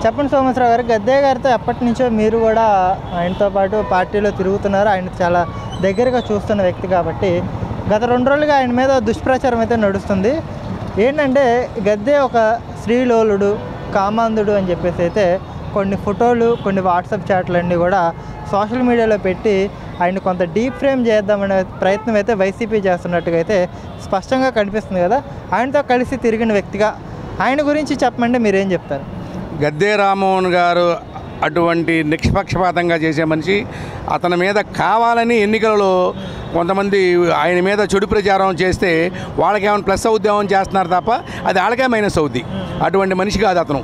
చెప్పండి సోమేశ్వరరావు గారు, గద్దే గారితో ఎప్పటి నుంచో మీరు కూడా ఆయనతో పాటు పార్టీలో తిరుగుతున్నారు, ఆయన చాలా దగ్గరగా చూస్తున్న వ్యక్తి కాబట్టి గత 2 రోజులుగా ఆయన మీద దుష్ప్రచారం అయితే నడుస్తుంది. ఏంటంటే గద్దే ఒక శ్రీలోలుడు, కామాంధుడు అని చెప్పేసి అయితే కొన్ని ఫోటోలు, కొన్ని వాట్సాప్ చాట్లన్నీ కూడా సోషల్ మీడియాలో పెట్టి ఆయన కొంత డీప్ ఫ్రేమ్ చేద్దామనే ప్రయత్నం అయితే వైసీపీ చేస్తున్నట్టుగా అయితే స్పష్టంగా కనిపిస్తుంది కదా. ఆయనతో కలిసి తిరిగిన వ్యక్తిగా ఆయన గురించి చెప్పమంటే మీరేం చెప్తారు? గద్దే రామ్మోహన్ గారు అటువంటి నిష్పక్షపాతంగా చేసే మనిషి. అతని మీద కావాలని ఎన్నికలలో కొంతమంది ఆయన మీద చెడు ప్రచారం చేస్తే వాళ్ళకేమైనా ప్లస్ అవుద్దామని చేస్తున్నారు తప్ప అది వాళ్ళకే మైనస్ అవుద్ది. అటువంటి మనిషి కాదు అతను.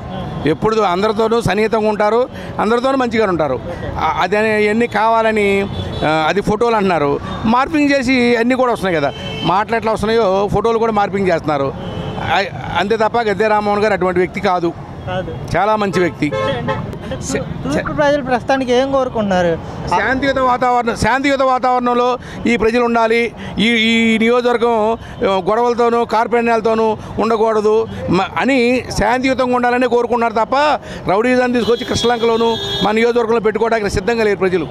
ఎప్పుడు అందరితోనూ సన్నిహితంగా ఉంటారు, అందరితోనూ మంచిగా ఉంటారు. అది ఎన్ని కావాలని అది ఫోటోలు అంటున్నారు, మార్పింగ్ చేసి అన్నీ కూడా వస్తున్నాయి కదా. మాటలు ఎట్లా వస్తున్నాయో ఫోటోలు కూడా మార్పింగ్ చేస్తున్నారు. అంతే తప్ప గద్దే రామ్మోహన్ గారు అటువంటి వ్యక్తి కాదు, చాలా మంచి వ్యక్తి. తూర్పు ప్రజలు ప్రస్తుతానికి ఏం కోరుకుంటున్నారు? శాంతియుత వాతావరణంలో ఈ ప్రజలు ఉండాలి. ఈ నియోజకవర్గం గొడవలతోనూ కార్పొరేషన్లతోనూ ఉండకూడదు అని శాంతియుతంగా ఉండాలని కోరుకుంటున్నారు తప్ప రౌడీజాన్ని తీసుకొచ్చి కృష్ణలంకలోనూ మా నియోజకవర్గంలో పెట్టుకోవడానికి సిద్ధంగా లేరు ప్రజలు.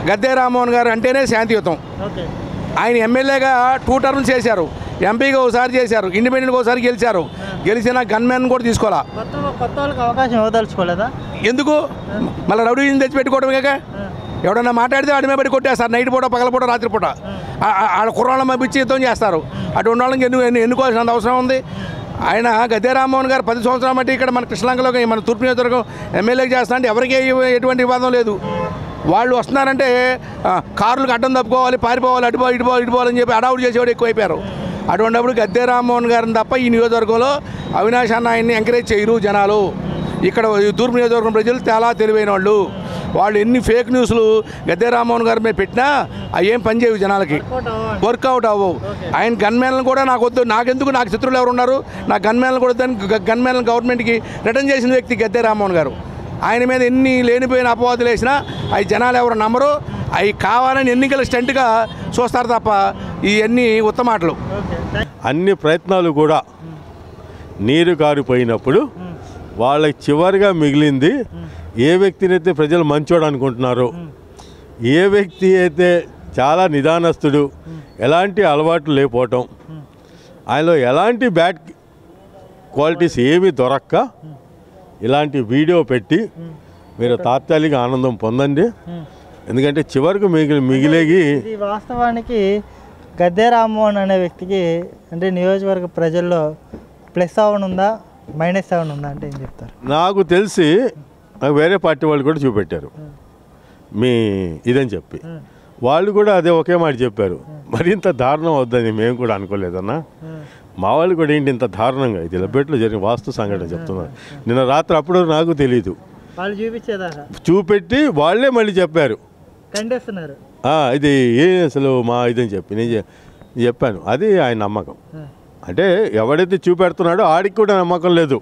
గద్దే రామ్మోహన్ గారు అంటేనే శాంతియుతం. ఆయన ఎమ్మెల్యేగా 2 టర్మ్స్ చేశారు, ఎంపీగా ఒకసారి చేశారు, ఇండిపెండెంట్గా ఒకసారి గెలిచారు. గెలిచిన గన్మెన్ కూడా తీసుకోవాలా. కొత్త వాళ్ళకి అవకాశం ఇవ్వదలుచుకోలేదా? ఎందుకు మళ్ళీ రౌడీని తెచ్చి పెట్టుకోవడమే? ఎవడన్నా మాట్లాడితే వాడి మీద పడి కొట్టేస్తారు, నైట్ పూట, పగలపూట, రాత్రిపూట. ఆడ కుర్రాళ్ళ మధ్య యుద్ధం చేస్తారు. అటువంటి వాళ్ళకి ఎన్నుకోవాల్సినంత అవసరం ఉంది. ఆయన గద్దే రామ్మోహన్ గారు 10 సంవత్సరాల బట్టి ఇక్కడ మన కృష్ణలంకలో మన తూర్పు నియోజకవర్గం ఎమ్మెల్యేకి చేస్తారంటే ఎవరికీ ఎటువంటి వివాదం లేదు. వాళ్ళు వస్తున్నారంటే కార్లకు అడ్డం తప్పుకోవాలి, పారిపోవాలి, ఇటుపోవాలని చెప్పి అడావుడు చేసేవాడు ఎక్కువైపోయారు. అటువంటిప్పుడు గద్దే రామ్మోహన్ గారిని తప్ప ఈ నియోజకవర్గంలో అవినాష్ అన్న ఆయన్ని ఎంకరేజ్ చేయరు జనాలు. ఇక్కడ తూర్పు నియోజకవర్గం ప్రజలు చాలా తెలివైన వాళ్ళు. వాళ్ళు ఎన్ని ఫేక్ న్యూస్లు గద్దే రామ్మోహన్ గారి మీద పెట్టినా అవి ఏం పనిచేయవు, జనాలకి వర్కౌట్ అవ్వవు. ఆయన గన్మెన్లను కూడా నాకు వద్దు, నాకెందుకు, నాకు శత్రువులు ఎవరు ఉన్నారు, నా గన్మెన్లను కూడా గన్మెన్లను గవర్నమెంట్కి రిటర్న్ చేసిన వ్యక్తి గద్దే రామ్మోహన్ గారు. ఆయన మీద ఎన్ని లేనిపోయిన అపవాదులు వేసినా అవి జనాలు ఎవరు నమ్మరు. అవి కావాలని ఎన్నికల స్టంట్గా చూస్తారు తప్ప ఇవన్నీ ఉత్తమాటలు. అన్ని ప్రయత్నాలు కూడా నీరు కారిపోయినప్పుడు వాళ్ళకి చివరిగా మిగిలింది ఏ వ్యక్తినైతే ప్రజలు మంచోడు అనుకుంటున్నారో, ఏ వ్యక్తి అయితే చాలా నిదానస్తుడు, ఎలాంటి అలవాట్లు లేకపోవటం, ఆయనలో ఎలాంటి బ్యాడ్ క్వాలిటీస్ ఏమీ దొరక్క ఇలాంటి వీడియో పెట్టి మీరు తాత్కాలిక ఆనందం పొందండి. ఎందుకంటే చివరికి మిగిలేగి వాస్తవానికి గద్దే రామ్మోహన్ అనే వ్యక్తికి అంటే నియోజకవర్గ ప్రజల్లో ప్లస్ అవనుందా, మైనస్ అవనుందా అంటే ఏం చెప్తారు? నాకు తెలిసి నాకు వేరే పార్టీ వాళ్ళు కూడా చూపెట్టారు మీ ఇదని చెప్పి, వాళ్ళు కూడా అదే ఒకే మాట చెప్పారు. మరింత దారుణం అవుద్దని మేము కూడా అనుకోలేదన్నా. మా వాళ్ళు కూడా ఏంటి ఇంత దారుణంగా, ఇది లబ్బెట్లో జరిగిన వాస్తు సంఘటన చెప్తున్నారు. నిన్న రాత్రి అప్పుడు నాకు తెలీదు, చూపెట్టి వాళ్ళే మళ్ళీ చెప్పారు ఇది అసలు మా ఇదని చెప్పి నేను చెప్పాను. అది ఆయన నమ్మకం. అంటే ఎవడైతే చూపెడుతున్నాడో ఆడికి కూడా నమ్మకం లేదు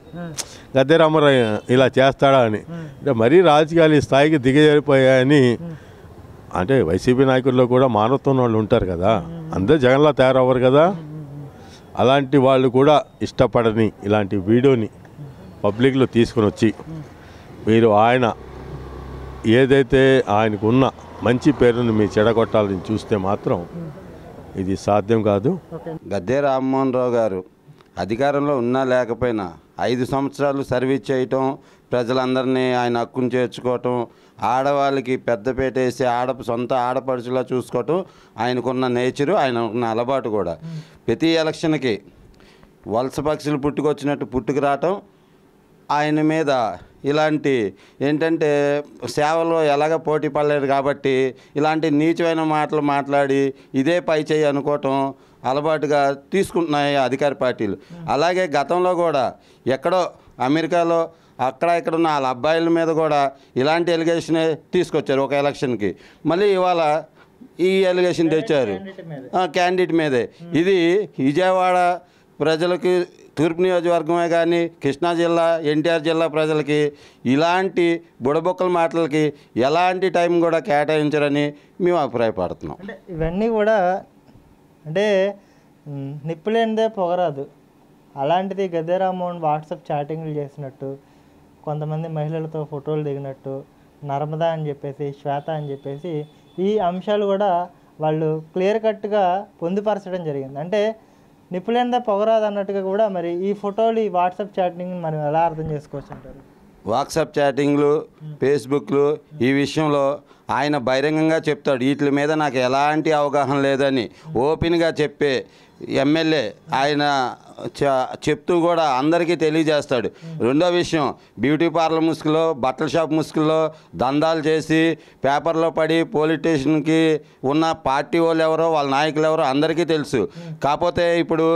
గద్దే రామరావు ఇలా చేస్తాడా అని. అంటే మరీ రాజకీయాలు ఈ స్థాయికి దిగజారిపోయాయని. అంటే వైసీపీ నాయకుల్లో కూడా మానవత్వం వాళ్ళు ఉంటారు కదా, అందరూ జగన్లా తయారవ్వరు కదా. అలాంటి వాళ్ళు కూడా ఇష్టపడని ఇలాంటి వీడియోని పబ్లిక్లో తీసుకుని వచ్చి మీరు ఆయన ఏదైతే ఆయనకు ఉన్న మంచి పేరుని మీ చెడగొట్టాలని చూస్తే మాత్రం ఇది సాధ్యం కాదు. గద్దే రామ్మోహన్ రావు గారు అధికారంలో ఉన్నా లేకపోయినా 5 సంవత్సరాలు సర్వీస్ చేయటం, ప్రజలందరినీ ఆయన హక్కును చేర్చుకోవటం, ఆడవాళ్ళకి పెద్దపేట వేసి సొంత ఆడపడుచులా చూసుకోవటం ఆయనకున్న నేచరు, ఆయనకున్న అలవాటు కూడా. ప్రతి ఎలక్షన్కి వలస పక్షులు పుట్టుకొచ్చినట్టు పుట్టుకు రావటం, ఆయన మీద ఇలాంటి ఏంటంటే సేవలో ఎలాగ పోటీ పడలేరు కాబట్టి ఇలాంటి నీచమైన మాటలు మాట్లాడి ఇదే పై చేయి అనుకోవటం అలవాటుగా తీసుకుంటున్నాయి అధికార పార్టీలు. అలాగే గతంలో కూడా ఎక్కడో అమెరికాలో అక్కడ ఇక్కడ ఉన్న వాళ్ళ అబ్బాయిల మీద కూడా ఇలాంటి ఎలిగేషనే తీసుకొచ్చారు ఒక ఎలక్షన్కి. మళ్ళీ ఇవాళ ఈ ఎలిగేషన్ తెచ్చారు క్యాండిడేట్ మీదే. ఇది విజయవాడ ప్రజలకి, తూర్పు నియోజకవర్గమే కానీ కృష్ణా జిల్లా, ఎన్టీఆర్ జిల్లా ప్రజలకి ఇలాంటి బుడబొక్కల మాటలకి ఎలాంటి టైం కూడా కేటాయించరని మేము అభిప్రాయపడుతున్నాం. అంటే ఇవన్నీ కూడా అంటే నిప్పులేనిదే పొగరాదు. అలాంటిది గద్దే రామ్మోహన్ వాట్సాప్ చాటింగ్లు చేసినట్టు కొంతమంది మహిళలతో ఫోటోలు దిగినట్టు, నర్మదా అని చెప్పేసి, శ్వేత అని చెప్పేసి ఈ అంశాలు కూడా వాళ్ళు క్లియర్ కట్గా పొందుపరచడం జరిగింది. అంటే నిపుణులందా పొగరాదు అన్నట్టుగా కూడా మరి ఈ ఫోటోలు, ఈ వాట్సాప్ చాటింగ్ మనం ఎలా అర్థం చేసుకోవచ్చు అంటారు? వాట్సాప్ చాటింగ్లు, ఫేస్బుక్లు ఈ విషయంలో ఆయన బహిరంగంగా చెప్తాడు. వీటి మీద నాకు ఎలాంటి అవగాహన లేదని ఓపెన్గా చెప్పే ఎమ్మెల్యే ఆయన చెప్తూ కూడా అందరికీ తెలియజేస్తాడు. రెండో విషయం, బ్యూటీ పార్లర్ ముసుగులో, బట్టల షాప్ ముసుగులో దందాలు చేసి పేపర్లో పడి పోలీస్ స్టేషన్కి ఉన్న పార్టీ వాళ్ళు ఎవరో, వాళ్ళ నాయకులు ఎవరో అందరికీ తెలుసు. కాకపోతే ఇప్పుడు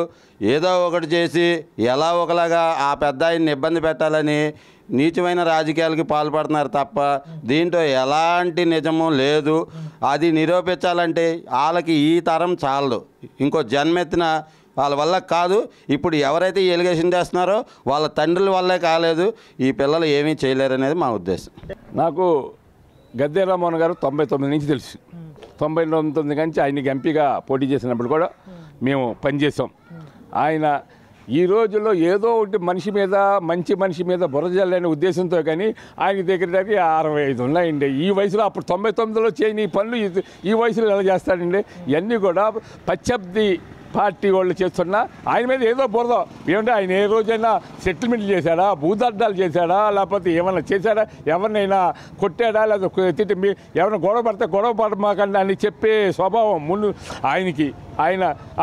ఏదో ఒకటి చేసి ఎలా ఒకలాగా ఆ పెద్ద ఆయన్ని ఇబ్బంది పెట్టాలని నీచమైన రాజకీయాలకి పాల్పడుతున్నారు తప్ప దీంట్లో ఎలాంటి నిజము లేదు. అది నిరూపించాలంటే వాళ్ళకి ఈ తరం చాలదు, ఇంకో జన్మెత్తిన వాళ్ళ వల్ల కాదు. ఇప్పుడు ఎవరైతే ఈ ఎలిగేషన్ చేస్తున్నారో వాళ్ళ తండ్రుల వల్లే కాలేదు, ఈ పిల్లలు ఏమీ చేయలేరు అనేది మా ఉద్దేశం. నాకు గద్దె రామ్మోహన్ గారు 99 నుంచి తెలుసు. 99 నుంచి ఆయనకి ఎంపీగా పోటీ చేసినప్పుడు కూడా మేము పనిచేసాం. ఆయన ఈ రోజుల్లో ఏదో ఒకటి మంచి మనిషి మీద బురజల్లనే ఉద్దేశంతో కానీ ఆయన దగ్గర 65 ఉన్నాయండి. ఈ వయసులో అప్పుడు 99లో చేయని పనులు ఈ వయసులో ఎలా చేస్తాడండి? ఇవన్నీ కూడా పచ్చబ్ది పార్టీ వాళ్ళు చేస్తున్నా ఆయన మీద ఏదో బురద. ఏమంటే ఆయన ఏ రోజైనా సెటిల్మెంట్లు చేశాడా, భూదడ్డాలు చేశాడా, లేకపోతే ఏమైనా చేశాడా, ఎవరినైనా కొట్టాడా, లేదా తిట్టి ఎవరైనా గొడవ పడితే గొడవ పడమాకండి అని చెప్పే స్వభావం ముందు ఆయనకి.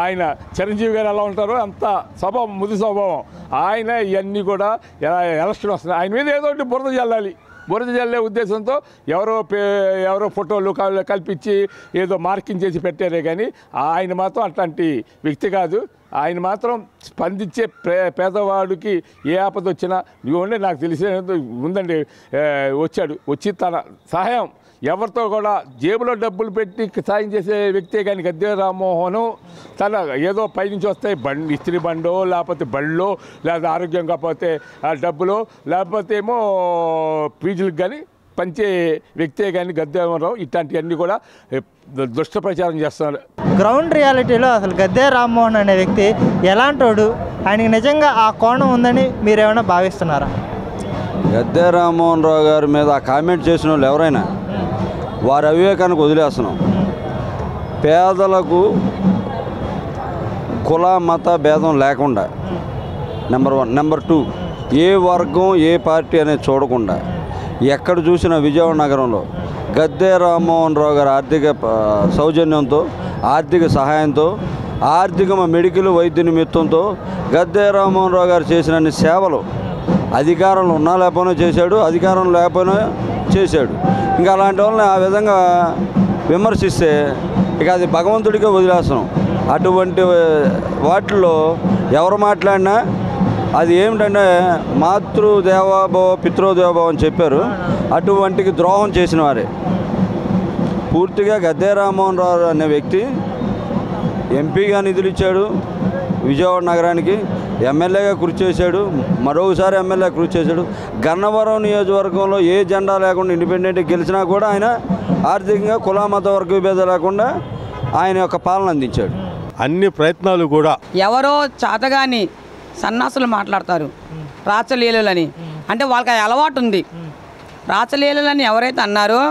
ఆయన చిరంజీవి గారు ఎలా ఉంటారో అంత స్వభావం, ముది స్వభావం. ఆయన ఇవన్నీ కూడా ఎలక్షన్ వస్తున్నాయి, ఆయన మీద ఏదో ఒకటి బురద జల్లే ఉద్దేశంతో ఎవరో ఫోటోలు కల్పించి ఏదో మార్కింగ్ చేసి పెట్టారే కానీ ఆయన మాత్రం అట్లాంటి వ్యక్తి కాదు. ఆయన మాత్రం స్పందించే పేదవాడికి ఏ ఆపద వచ్చినా ఇవ్వండి, నాకు తెలిసే ఉందండి, వచ్చి తన సహాయం ఎవరితో కూడా జేబులో డబ్బులు పెట్టి సాయం చేసే వ్యక్తే కానీ గద్దె రామ్మోహన్ తన ఏదో పైనుంచి వస్తాయి ఇస్త్రీ బండో, లేకపోతే బళ్ళో, లేదా ఆరోగ్యం కాకపోతే డబ్బులో, లేకపోతే ఏమో ఫీజులకు కానీ పంచే వ్యక్తే కానీ గద్దె రామ్మోహన్ ఇట్లాంటివన్నీ కూడా దుష్ట ప్రచారం చేస్తున్నారు. గ్రౌండ్ రియాలిటీలో అసలు గద్దె రామ్మోహన్ అనే వ్యక్తి ఎలాంటోడు, ఆయనకి నిజంగా ఆ కోణం ఉందని మీరేమైనా భావిస్తున్నారా? గద్దె రామ్మోహన్ రావు గారి మీద ఆ కామెంట్ చేసిన వాళ్ళు ఎవరైనా వారి అవివేకానికి వదిలేస్తున్నాం. పేదలకు కుల మత భేదం లేకుండా నెంబర్ 1. నెంబర్ 2, ఏ వర్గం ఏ పార్టీ అనేది చూడకుండా ఎక్కడ చూసిన విజయవాడ నగరంలో గద్దె రామ్మోహన్ రావు గారి ఆర్థిక సౌజన్యంతో, ఆర్థిక సహాయంతో, ఆర్థిక మెడికల్ వైద్య నిమిత్తంతో గద్దె రామ్మోహన్ రావు గారు చేసిన సేవలు అధికారంలో ఉన్నా లేకపోయినా చేశాడు, అధికారం లేకపోయినా చేశాడు. ఇంకా అలాంటి వాళ్ళని ఆ విధంగా విమర్శిస్తే ఇక అది భగవంతుడికే వదిలేస్తున్నాం. అటువంటి వాటిల్లో ఎవరు మాట్లాడినా అది ఏమిటంటే మాతృదేవోభవ పితృదేవోభవ అని చెప్పారు, అటువంటికి ద్రోహం చేసిన వారే. పూర్తిగా గద్దె రామ్మోహన్ రావు అనే వ్యక్తి ఎంపీగా నిధులు ఇచ్చాడు, విజయవాడ నగరానికి ఎమ్మెల్యేగా కృషి చేశాడు, మరొకసారి ఎమ్మెల్యే కృషి చేశాడు. గన్నవరం నియోజకవర్గంలో ఏ జెండా లేకుండా ఇండిపెండెంట్గా గెలిచినా కూడా ఆయన ఆర్థికంగా కుల మత వర్గ విభేదం లేకుండా ఆయన యొక్క పాలన అందించాడు. అన్ని ప్రయత్నాలు కూడా ఎవరో చాతగాని సన్నాసులు మాట్లాడతారు రాచలీలని, అంటే వాళ్ళకి అది అలవాటు ఉంది. రాచలీలని ఎవరైతే అన్నారో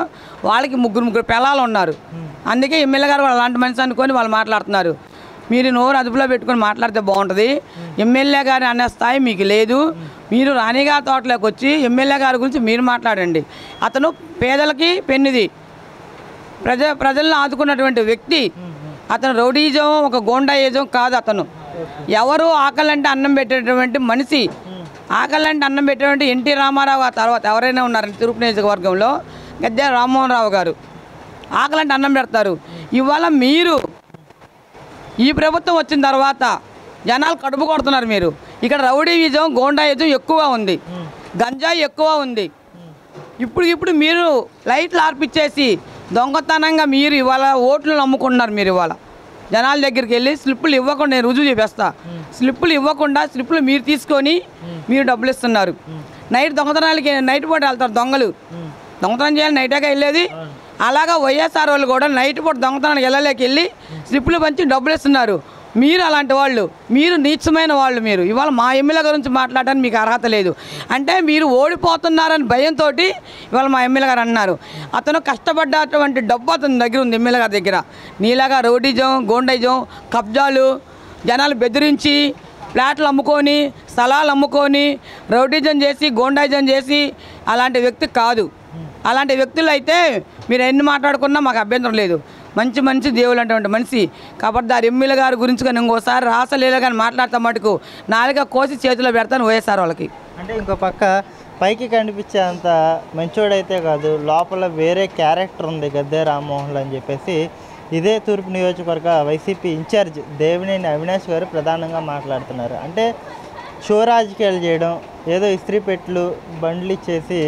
వాళ్ళకి ముగ్గురు పిల్లలు ఉన్నారు, అందుకే ఎమ్మెల్యే గారు వాళ్ళు అలాంటి మనిషి అనుకొని వాళ్ళు మాట్లాడుతున్నారు. మీరు నోరు అదుపులో పెట్టుకొని మాట్లాడితే బాగుంటుంది. ఎమ్మెల్యే గారు అనే స్థాయి మీకు లేదు. మీరు రాణిగారి తోటలోకి వచ్చి ఎమ్మెల్యే గారి గురించి మీరు మాట్లాడండి. అతను పేదలకి పెన్నిది, ప్రజలను ఆదుకున్నటువంటి వ్యక్తి. అతను రౌడీజం, ఒక గోండాయిజం కాదు. అతను ఎవరు ఆకలంటే అన్నం పెట్టేటువంటి మనిషి. ఆకలంటే అన్నం పెట్టేటువంటి ఎన్టీ రామారావు ఆ తర్వాత ఎవరైనా ఉన్నారంటే తిరుపతి నియోజకవర్గంలో గద్దె రామ్మోహన్ రావు గారు ఆకలంటే అన్నం పెడతారు. ఇవాళ మీరు ఈ ప్రభుత్వం వచ్చిన తర్వాత జనాలు కడుపు కొడుతున్నారు. మీరు ఇక్కడ రౌడీయిజం, గోండాయిజం ఎక్కువ ఉంది, గంజాయి ఎక్కువ ఉంది. ఇప్పుడు మీరు లైట్లు ఆర్పిచ్చేసి దొంగతనంగా మీరు ఇవాళ ఓట్లు నమ్ముకుంటున్నారు. మీరు ఇవాళ జనాల దగ్గరికి వెళ్ళి స్లిప్పులు ఇవ్వకుండా, నేను రుజువు చూపిస్తా, స్లిప్పులు ఇవ్వకుండా స్లిప్పులు మీరు తీసుకొని మీరు డబ్బులు ఇస్తున్నారు. నైట్ దొంగతనాలకి నైట్ పూట వెళ్తారు దొంగలు, దొంగతనం చేయాలి నైట్గా వెళ్ళేది. అలాగా వైఎస్ఆర్ వాళ్ళు కూడా నైట్ పూట దొంగతనానికి వెళ్ళలేక వెళ్ళి స్లిప్పులు పంచి డబ్బులు ఇస్తున్నారు. మీరు అలాంటి వాళ్ళు, మీరు నీచమైన వాళ్ళు. మీరు ఇవాళ మా ఎమ్మెల్యే గురించి మాట్లాడడానికి మీకు అర్హత లేదు అంటే మీరు ఓడిపోతున్నారని భయంతో ఇవాళ మా ఎమ్మెల్యే గారు అన్నారు. అతను కష్టపడ్డటువంటి డబ్బు అతని దగ్గర ఉంది, ఎమ్మెల్యే గారి దగ్గర. నీలాగా రౌడీజం, గోండైజం, కబ్జాలు, జనాలు బెదిరించి ఫ్లాట్లు అమ్ముకొని, స్థలాలు అమ్ముకొని, రౌడీజం చేసి, గోండాయిజం చేసి అలాంటి వ్యక్తి కాదు. అలాంటి వ్యక్తులు అయితే మీరు ఎన్ని మాట్లాడుకున్నా మాకు అభ్యంతరం లేదు. మంచి దేవుడు అటువంటి మనిషి. కాబట్టి ఆ ఎమ్మెల్యే గారి గురించి కానీ ఇంకోసారి రాసలీల కానీ మాట్లాడతాం మటుకు నాలుక కోసి చేతిలో పెడతాను వైఎస్ఆర్ వాళ్ళకి. అంటే ఇంకో పక్క పైకి కనిపించే అంత మంచోడైతే కాదు, లోపల వేరే క్యారెక్టర్ ఉంది గద్దె రామ్మోహన్ అని చెప్పేసి ఇదే తూర్పు నియోజకవర్గ వైసీపీ ఇన్ఛార్జ్ దేవినేని అవినాష్ గారు ప్రధానంగా మాట్లాడుతున్నారు. అంటే షో రాజకీయాలు చేయడం, ఏదో ఇస్త్రీ పెట్లు బండ్లు ఇచ్చేసి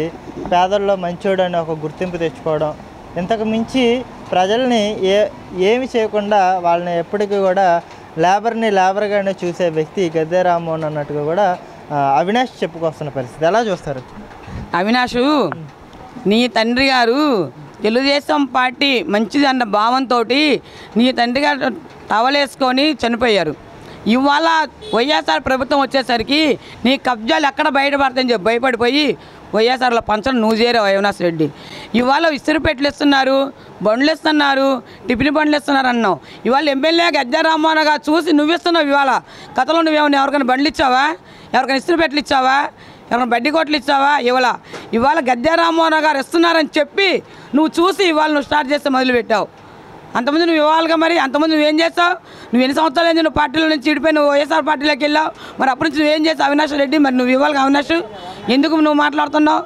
పేదల్లో మంచోడు అని ఒక గుర్తింపు తెచ్చుకోవడం, ఇంతకు మించి ప్రజల్ని ఏమి చేయకుండా వాళ్ళని ఎప్పటికీ కూడా లేబర్గానే చూసే వ్యక్తి గద్దె రామ్మోహన్ అన్నట్టుగా కూడా అవినాష్ చెప్పుకొస్తున్న పరిస్థితి. ఎలా చూస్తారు? అవినాష్, నీ తండ్రి గారు తెలుగుదేశం పార్టీ మంచిది అన్న భావంతో నీ తండ్రి గారు టవలేసుకొని చనిపోయారు. ఇవాళ వైఎస్ఆర్ ప్రభుత్వం వచ్చేసరికి నీ కబ్జాలు ఎక్కడ బయటపడతాయని చెప్పి భయపడిపోయి వైఎస్ఆర్లో పంచడం నువ్వు చేరావు అవినాష్ రెడ్డి. ఇవాళ ఇసురుపెట్లు ఇస్తున్నారు, బండ్లు ఇస్తున్నారు, టిఫిన్ బండ్లు ఇస్తున్నారు అన్నావు. ఇవాళ ఎమ్మెల్యే గద్దె రామ్మోహన్ గారు చూసి నువ్వు ఇస్తున్నావు. ఇవాళ గతంలో నువ్వేమన్నా ఎవరికైనా బండ్లు ఇచ్చావా? ఎవరికైనా ఇసురుపెట్లు ఇచ్చావా? ఎవరైనా బడ్డీ కొట్లు ఇచ్చావా? ఇవాళ గద్దె రామ్మోహన్ గారు ఇస్తున్నారని చెప్పి నువ్వు చూసి ఇవాళ నువ్వు స్టార్ట్ చేస్తే మొదలుపెట్టావు. అంతమంది నువ్వు ఇవ్వాలిగా. మరి అంతమంది నువ్వేం చేస్తావు? నువ్వు ఎన్ని సంవత్సరాలు ఏంది నువ్వు పార్టీలో నుంచి ఇడిపోయి నువ్వు వైఎస్ఆర్ పార్టీలోకి వెళ్ళావు. మరి అప్పటి నుంచి నువ్వేం చేస్తావు అవినాష్ రెడ్డి? మరి నువ్వు ఇవ్వాలిగా అవినాష్. ఎందుకు నువ్వు మాట్లాడుతున్నావు?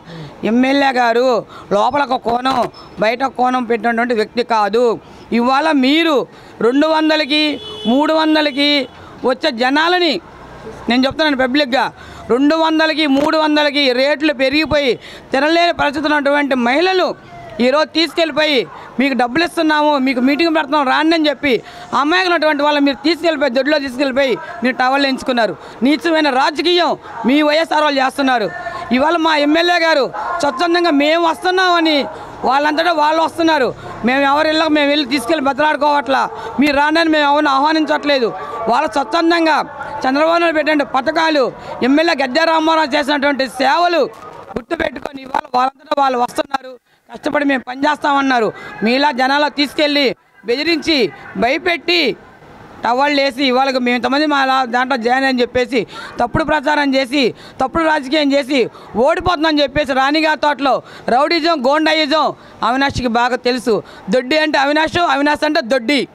ఎమ్మెల్యే గారు లోపల ఒక కోణం బయట ఒక కోణం పెట్టినటువంటి వ్యక్తి కాదు. ఇవాళ మీరు 200కి 300కి వచ్చే జనాలని నేను చెప్తున్నాను పబ్లిక్గా, 200కి 300కి రేట్లు పెరిగిపోయి తినలేని పరిస్థితులు ఉన్నటువంటి మహిళలు ఈరోజు తీసుకెళ్ళిపోయి మీకు డబ్బులు ఇస్తున్నాము, మీకు మీటింగ్ పెడుతున్నాం రాండి అని చెప్పి అమ్మాయిలు ఉన్నటువంటి వాళ్ళు మీరు తీసుకెళ్ళిపోయి దొడ్లో తీసుకెళ్ళిపోయి మీరు టవల్ ఎంచుకున్నారు. నీచమైన రాజకీయం మీ వైఎస్ఆర్ వాళ్ళు చేస్తున్నారు. ఇవాళ మా ఎమ్మెల్యే గారు స్వచ్ఛందంగా మేము వస్తున్నామని వాళ్ళంతటా వాళ్ళు వస్తున్నారు. మేము ఎవరి ఇళ్ళకి మేము వెళ్ళి తీసుకెళ్ళి బతలాడుకోవట్లా, మీరు రానని మేము ఎవరిని ఆహ్వానించట్లేదు. వాళ్ళు స్వచ్ఛందంగా చంద్రబాబు నాయుడు పెట్టిన పథకాలు, ఎమ్మెల్యే గద్దె రామ్మోహన్ చేసినటువంటి సేవలు గుర్తుపెట్టుకొని ఇవాళ వాళ్ళంతటా వాళ్ళు వస్తున్నారు. కష్టపడి మేము పనిచేస్తామన్నారు. మీలా జనాలు తీసుకెళ్ళి బెదిరించి భయపెట్టి టవళ్ళు వేసి ఇవాళ మేము ఇంతమంది మా దాంట్లో జాయిన్ అని చెప్పేసి తప్పుడు ప్రచారం చేసి తప్పుడు రాజకీయం చేసి ఓడిపోతుందని చెప్పేసి రాణిగారి తోటలో రౌడీజం, గోండాయిజం అవినాష్కి బాగా తెలుసు. దొడ్డి అంటే అవినాష్, అవినాష్ అంటే దొడ్డి.